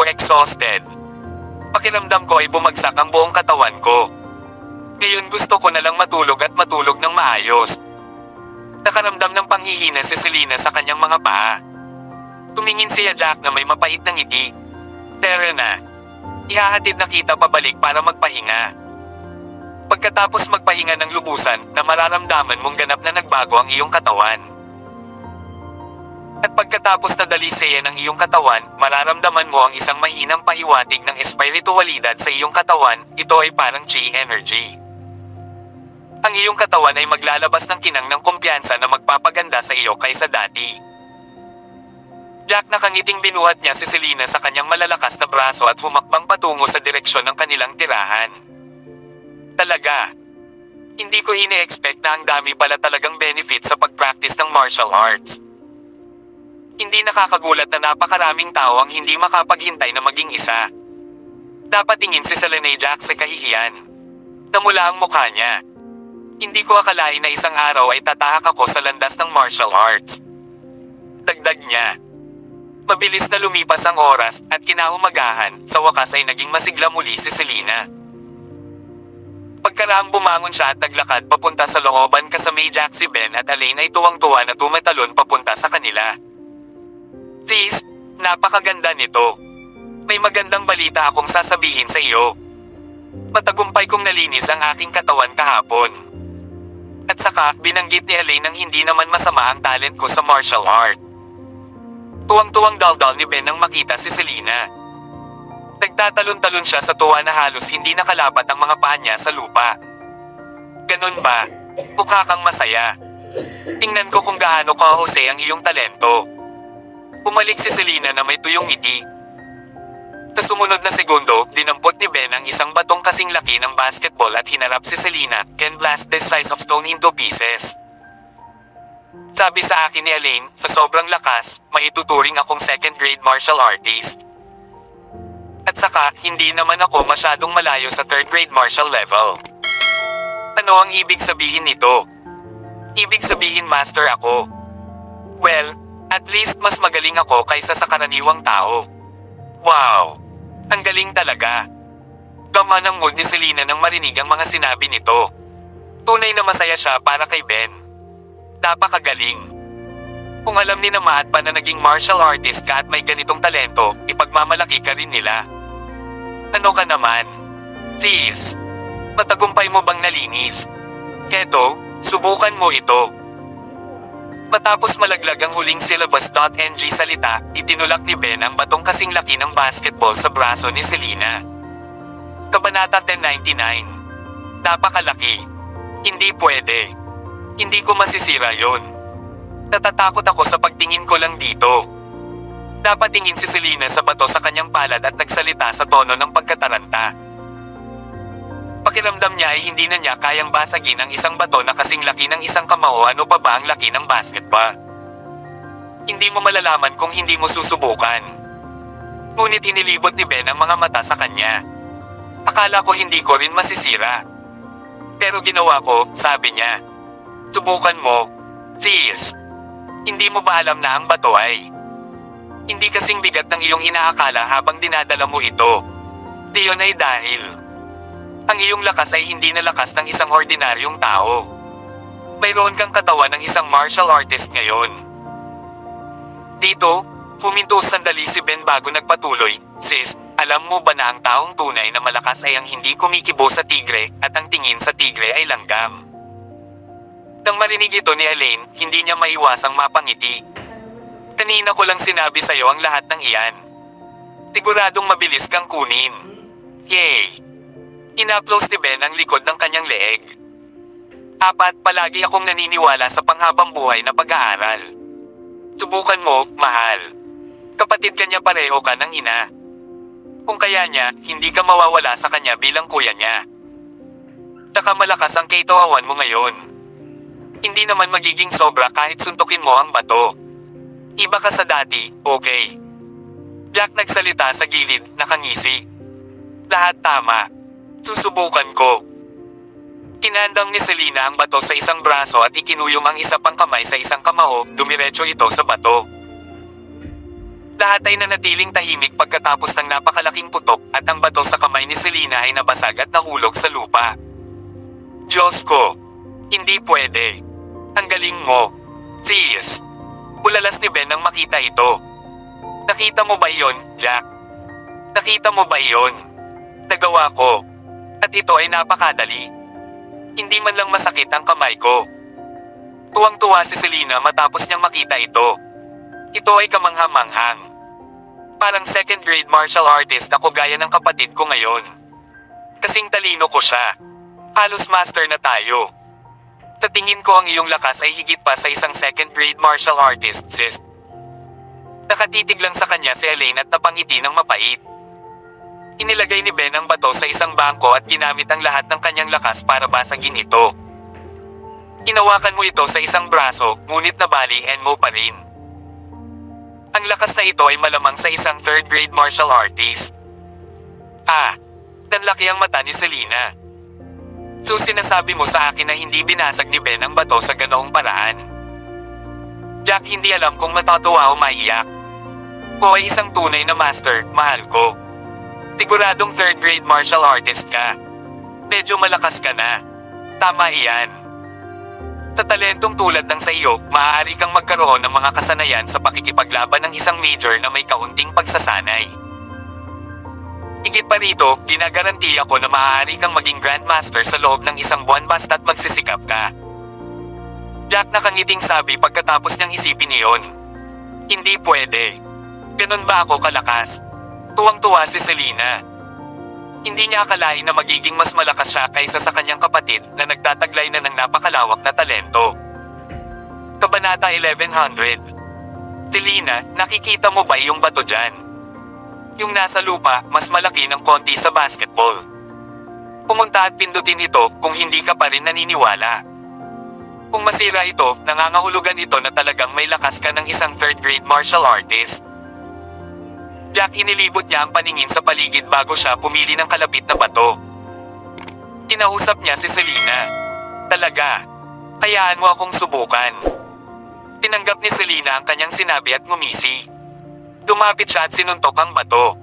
exhausted. Pakiramdam ko ay bumagsak ang buong katawan ko. Ngayon gusto ko na lang matulog at matulog ng maayos. Nakaramdam ng panghihina si Selena sa kanyang mga paa. Tumingin siya Jack na may mapait na ngiti. Tara na. Ihahatid na kita pabalik para magpahinga. Pagkatapos magpahinga ng lubusan, na mararamdaman mong ganap na nagbago ang iyong katawan. At pagkatapos na dalisayan ng iyong katawan, mararamdaman mo ang isang mahinang pahiwatig ng espiritualidad sa iyong katawan, ito ay parang chi energy. Ang iyong katawan ay maglalabas ng kinang ng kumpiyansa na magpapaganda sa iyo kaysa dati. Jack nakangiting binuhat niya si Selena sa kanyang malalakas na braso at humakbang patungo sa direksyon ng kanilang tirahan. Talaga. Hindi ko ine-expect na ang dami pala talagang benefit sa pag-practice ng martial arts. Hindi nakakagulat na napakaraming tao ang hindi makapaghintay na maging isa. Dapat tingin si Selena Jack sa kahihiyan. Namula ang mukha niya. Hindi ko akalain na isang araw ay tatahak ako sa landas ng martial arts. Dagdag niya. Mabilis na lumipas ang oras at kinaumagahan, sa wakas ay naging masigla muli si Selena. Pagkaraang bumangon siya at naglakad papunta sa looban kasama Jack si Ben at Elaine ay tuwang-tuwa na tumatalon papunta sa kanila. Sis, napakaganda nito. May magandang balita akong sasabihin sa iyo. Matagumpay kong nalinis ang aking katawan kahapon. At saka, binanggit ni Elaine nang hindi naman masama ang talent ko sa martial art. Tuwang-tuwang daldal ni Ben nang makita si Selena. Nagtatalon-talon siya sa tuwa na halos hindi nakalapat ang mga paa niya sa lupa. Ganun ba? Mukha kang masaya. Tingnan ko kung gaano kahusay ang iyong talento. Bumalik si Selena na may tuyong ngiti. Sa sumunod na segundo, dinampot ni Ben ang isang batong kasing laki ng basketball at hinarap si Selena, can blast this size of stone into pieces. Sabi sa akin ni Elaine, sa sobrang lakas, maituturing akong second grade martial artist. At saka, hindi naman ako masyadong malayo sa 3rd grade martial level. Ano ang ibig sabihin nito? Ibig sabihin master ako. Well, at least mas magaling ako kaysa sa karaniwang tao. Wow! Ang galing talaga. Gama ng mood ni Selena nang marinig ang mga sinabi nito. Tunay na masaya siya para kay Ben. Napakagaling. Kung alam ni na Maat pa na naging martial artist ka at may ganitong talento, ipagmamalaki ka rin nila. Ano ka naman? Sis, matagumpay mo bang nalinis? Keto, subukan mo ito. Matapos malaglag ang huling syllabus.ng salita, itinulak ni Ben ang batong kasing laki ng basketball sa braso ni Selena. Kabanata 1099. Napakalaki. Hindi pwede. Hindi ko masisira yon. Natatakot ako sa pagtingin ko lang dito. Napatingin si Selena sa bato sa kanyang palad at nagsalita sa tono ng pagkataranta. Pakiramdam niya ay hindi na niya kayang basagin ang isang bato na kasing laki ng isang kamao, ano pa ba ang laki ng basketball. Hindi mo malalaman kung hindi mo susubukan. Ngunit inilibot ni Ben ang mga mata sa kanya. Akala ko hindi ko rin masisira. Pero ginawa ko, sabi niya. Subukan mo. Sis, hindi mo ba alam na ang bato ay hindi kasing bigat ng iyong inaakala habang dinadala mo ito. Diyon ay dahil ang iyong lakas ay hindi na lakas ng isang ordinaryong tao. Mayroon kang katawan ng isang martial artist ngayon. Dito, huminto sandali si Ben bago nagpatuloy. Sis, alam mo ba na ang taong tunay na malakas ay ang hindi kumikibo sa tigre at ang tingin sa tigre ay langgam? Nang marinig ito ni Elaine, hindi niya maiwasang mapangiti. Kanina ko lang sinabi sa'yo ang lahat ng iyan. Siguradong mabilis kang kunin. Yay! Inaplos ni Ben ang likod ng kanyang leeg. 4, palagi akong naniniwala sa panghabang buhay na pag-aaral. Subukan mo, mahal. Kapatid kanya pareho ka ng ina. Kung kaya niya, hindi ka mawawala sa kanya bilang kuya niya. Tsaka malakas ang kaitawawan mo ngayon. Hindi naman magiging sobra kahit suntukin mo ang bato. Iba ka sa dati, okay? Jack nagsalita sa gilid, nakangisi. Lahat tama. Susubukan ko. Inandam ni Selena ang bato sa isang braso at ikinuyom ang isa pang kamay sa isang kamao, dumiretso ito sa bato. Lahat ay nanatiling tahimik pagkatapos ng napakalaking putok at ang bato sa kamay ni Selena ay nabasag at nahulog sa lupa. Diyos ko! Hindi pwede. Ang galing mo. Sis! Bulalas ni Ben nang makita ito. Nakita mo ba iyon, Jack? Nakita mo ba iyon? Nagawa ko. At ito ay napakadali. Hindi man lang masakit ang kamay ko. Tuwang-tuwa si Selena matapos niyang makita ito. Ito ay kamangha-manghang. Parang 2nd grade martial artist ako gaya ng kapatid ko ngayon. Kasing talino ko siya. Halos master na tayo. Sa tingin ko ang iyong lakas ay higit pa sa isang 2nd grade martial artist, sis. Nakatitig lang sa kanya si Elaine at napangiti ng mapait. Inilagay ni Ben ang bato sa isang bangko at ginamit ang lahat ng kanyang lakas para basagin ito. Inawakan mo ito sa isang braso, ngunit nabalian mo pa rin. Ang lakas na ito ay malamang sa isang 3rd grade martial artist. Nanlaki ang mata ni Selena. So sinasabi mo sa akin na hindi binasag ni Ben ang bato sa ganoong paraan? Jack, hindi alam kung matatawa o maiyak. Ko ay isang tunay na master, mahal ko. Siguradong 3rd grade martial artist ka. Medyo malakas ka na. Tama iyan. Sa talentong tulad ng sa iyo, maaari kang magkaroon ng mga kasanayan sa pakikipaglaban ng isang major na may kaunting pagsasanay. Higit pa rito, ginagarantiya ko na maaari kang maging grandmaster sa loob ng isang buwan basta't magsisikap ka. Jack nakangiting sabi pagkatapos niyang isipin iyon. Hindi pwede. Ganun ba ako kalakas? Tuwang-tuwa si Selena. Hindi niya akalain na magiging mas malakas siya kaysa sa kanyang kapatid na nagtataglay na ng napakalawak na talento. Kabanata 1100. Selena, nakikita mo ba yung bato dyan? Yung nasa lupa, mas malaki ng konti sa basketball. Pumunta at pindutin ito kung hindi ka pa rin naniniwala. Kung masira ito, nangangahulugan ito na talagang may lakas ka ng isang 3rd grade martial artist. Jack inilibot niya ang paningin sa paligid bago siya pumili ng kalapit na bato. Kinausap niya si Selena. Talaga. Hayaan mo akong subukan. Tinanggap ni Selena ang kanyang sinabi at ngumisi. Dumapit siya at sinuntok ang bato.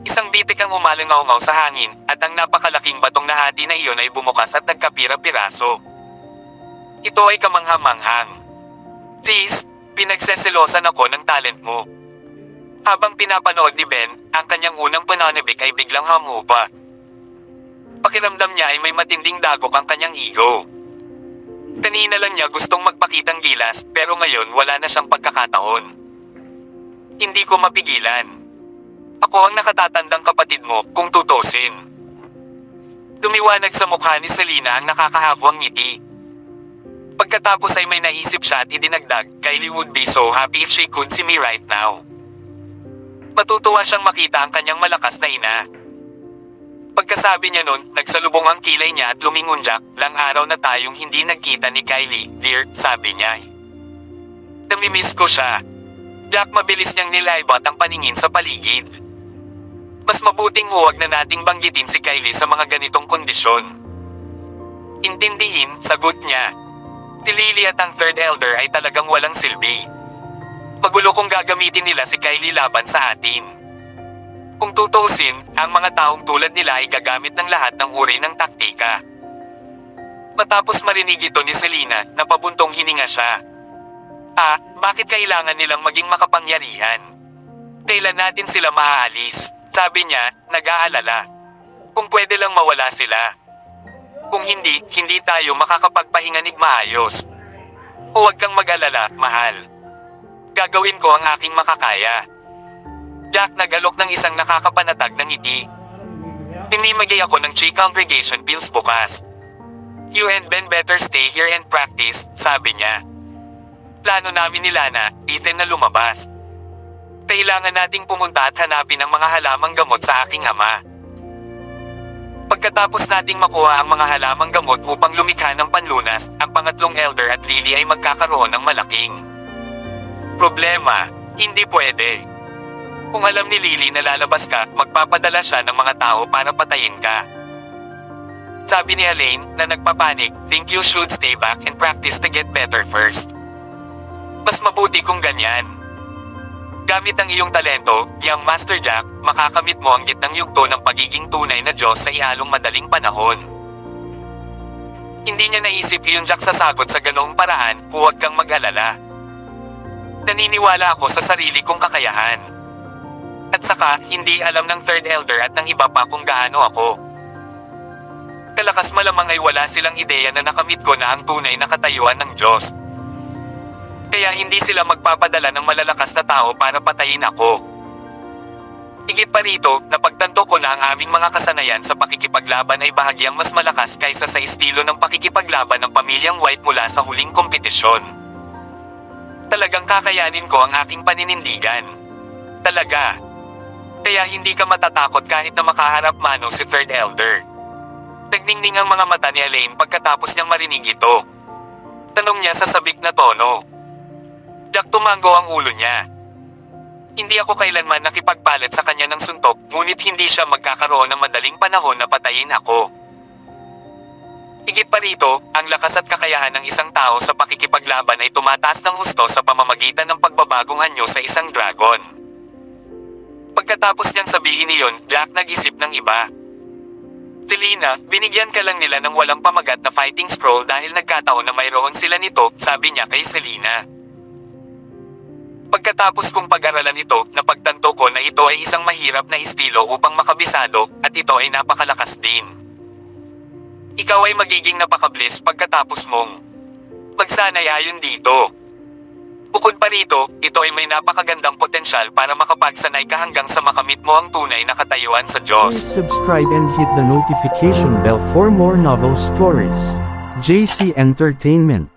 Isang bitik ang umalangaw-ngaw sa hangin at ang napakalaking batong nahati na iyon ay bumukas at nagkapira-piraso. Ito ay kamangha-manghang. Sis, pinagseselosan ako ng talent mo. Habang pinapanood ni Ben, ang kanyang unang pananabik ay biglang humupa. Pakiramdam niya ay may matinding dagok ang kanyang ego. Kanina lang niya gustong magpakitang gilas pero ngayon wala na siyang pagkakataon. Hindi ko mapigilan. Ako ang nakatatandang kapatid mo kung tutusin. Dumiwanag sa mukha ni Selena ang nakakahawang ngiti. Pagkatapos ay may naisip siya at idinagdag, Kylie would be so happy if she could see me right now. Matutuwa siyang makita ang kanyang malakas na ina. Pagkasabi niya nun, nagsalubong ang kilay niya at lumingon. Jack, lang araw na tayong hindi nagkita ni Kylie, dear, sabi niya. Namimiss ko siya. Jack, mabilis niyang nilaybot ang paningin sa paligid. Mas mabuting huwag na nating banggitin si Kylie sa mga ganitong kondisyon. Intindihin, sagot niya. Si Lily at ang third elder ay talagang walang silbi. Magulo kung gagamitin nila si Kylie laban sa atin. Kung tutuusin, ang mga taong tulad nila ay gagamit ng lahat ng uri ng taktika. Matapos marinig ito ni Selena, napabuntong hininga siya. Bakit kailangan nilang maging makapangyarihan? Kailan natin sila maaalis? Sabi niya, nag-aalala. Kung pwede lang mawala sila. Kung hindi, hindi tayo makakapagpahinga ng maayos. Huwag kang mag-alala, mahal. Gagawin ko ang aking makakaya. Jack nagalok ng isang nakakapanatag ng ngiti. Pinimagay ako ng Chi congregation pills bukas. You and Ben better stay here and practice, sabi niya. Plano namin ni Lana, Ethan na lumabas. Kailangan nating pumunta at hanapin ang mga halamang gamot sa aking ama. Pagkatapos nating makuha ang mga halamang gamot upang lumikha ng panlunas, ang pangatlong elder at Lily ay magkakaroon ng malaking problema. Hindi pwede. Kung alam ni Lily na lalabas ka, magpapadala siya ng mga tao para patayin ka. Sabi ni Elaine, na nagpapanik, think you should stay back and practice to get better first. Mas mabuti kung ganyan. Gamit ang iyong talento, young Master Jack, makakamit mo ang gitnang yugto ng pagiging tunay na Diyos sa ialong madaling panahon. Hindi niya naisip iyon Jack sasagot sa ganoong paraan, huwag kang mag-alala. Naniniwala ako sa sarili kong kakayahan. At saka, hindi alam ng third elder at ng iba pa kung gaano ako. Kalakas malamang ay wala silang ideya na nakamit ko na ang tunay na katayuan ng Diyos. Kaya hindi sila magpapadala ng malalakas na tao para patayin ako. Higit pa rito, napagtanto ko na ang aming mga kasanayan sa pakikipaglaban ay bahagyang mas malakas kaysa sa estilo ng pakikipaglaban ng pamilyang White mula sa huling kompetisyon. Talagang kakayanin ko ang aking paninindigan. Talaga. Kaya hindi ka matatakot kahit na makaharap mano si third elder. Nagningning ang mga mata ni Elaine pagkatapos niyang marinig ito. Tanong niya sa sabik na tono. Jack, tumango ang ulo niya. Hindi ako kailanman nakipagpalit sa kanya ng suntok, ngunit hindi siya magkakaroon ng madaling panahon na patayin ako. Higit pa rito, ang lakas at kakayahan ng isang tao sa pakikipaglaban ay tumataas ng husto sa pamamagitan ng pagbabagong anyo sa isang dragon. Pagkatapos niyang sabihin iyon, Jack nag-isip ng iba. Selena, binigyan ka lang nila ng walang pamagat na fighting scroll dahil nagkataon na mayroon sila nito, sabi niya kay Selena. Pagkatapos kong pag-aralan ito, napagtanto ko na ito ay isang mahirap na estilo upang makabisado, at ito ay napakalakas din. Ikaw ay magiging napaka-bliss pagkatapos mong magsanay ayon dito. Bukod pa rito, ito ay may napakagandang potensyal para makapagsanay ka hanggang sa makamit mo ang tunay na katayuan sa Diyos. Please subscribe and hit the notification bell for more novel stories. JC Entertainment.